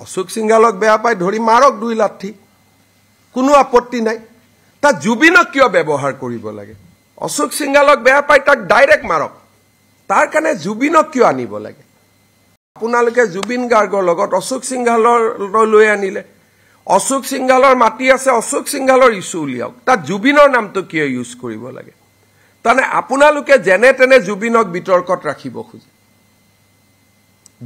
অশোক সিংহালক বেয়া পাই ধৰি মাৰক 2 লাঠি কোনো আপত্তি নাই তা জুবিনক কিয় ব্যৱহাৰ কৰিব লাগে অশোক সিংহালক বেয়া পাই তাক ডাইৰেক্ট মাৰক তাৰ কাৰণে জুবিনক কিয় আনিব লাগে আপোনালোকে জুবিন গাৰ্গৰ লগত অশোক সিংহালৰ লৈ আনিলে অশোক সিংহালৰ মাটি আছে অশোক সিংহালৰ ইস্যু উলিয়াওক তাত জুবিনৰ নামটো কিয় ইউজ কৰিব লাগে তানে আপোনালোকে যেনে তেনে জুবিনক বিতৰ্কত ৰাখিব খুজে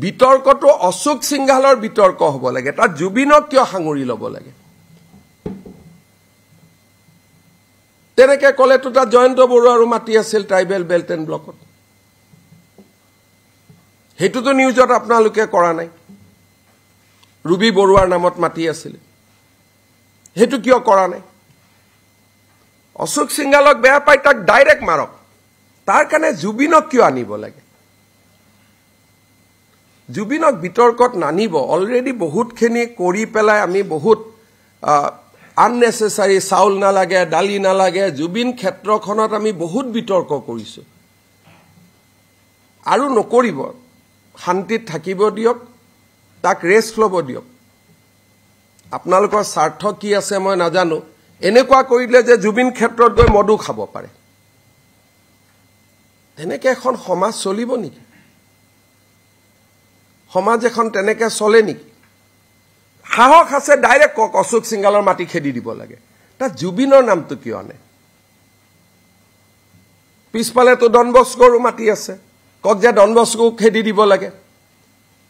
বিতৰ্কটো অশোক সিংহালৰ বিতৰ্ক হ'ব লাগে তাত জুবিনক কিয় সাঙুৰি ল'ব লাগে তেনেকে কলেটো তাত জয়ন্ত বৰুৱাৰো মাটি আছিল ট্ৰাইবেল বেল্ট এণ্ড ব্লকত হেতুটো নিউজত আপোনালোকে কৰা নাই ৰুবি বৰুৱাৰ নামত মাটি আছিল হেতু কিয় কৰা নাই অশোক সিংহালক বেয়া পাই তাক ডাইৰেক্ট মাৰক তাৰ কাৰণে জুবিনক কিয় আনিব লাগে জুবিনক বিতৰ্কত নানিব অলৰেডি বহুতখিনি কৰি পেলাই আমি বহুত unnecessary চাউল নালাগে দালি নালাগে জুবিন ক্ষেত্ৰখনত আমি বহুত বিতৰ্ক কৰিছো আৰু নকৰিব শান্তিত থাকিব দিয়ক তাক ৰেষ্ট ল'ব দিয়ক আপোনালোকৰ স্বাৰ্থ কি আছে মই নাজানো এনেকুৱা কৰিলে যে জুবিন ক্ষেত্ৰত গৈ মদু খাব পাৰে তেনেকে এখন সমাজ চলিব নেকি সমাজ এখন তেনেকে চলে নেকি সাহস আছে ডাইৰেক্ট কক অশোক সিংহালৰ মাটি খেদি দিব লাগে তা জুবিনৰ নামটো কিয় আনে পিছফালে তো ডন বস্কোৰো মাটি আছে কক যে ডন বস্কো খেদি দিব লাগে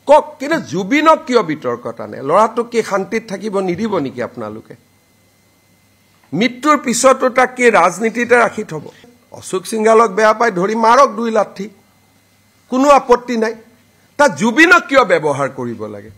কক কিন্তু জুবিনক কিয় বিতৰ্কত আনে লৰাটোক কি শান্তিত থাকিব নিদিব নেকি আপোনালোকে মৃত্যুৰ পিছতো তাক কি ৰাজনীতিতে ৰাখি থব অশোক সিংহালক বেয়া পাই ধৰি মাৰক 2 লাঠি কোনো আপত্তি নাই তা জুবিনক কিয় ব্যৱহাৰ কৰিব লাগে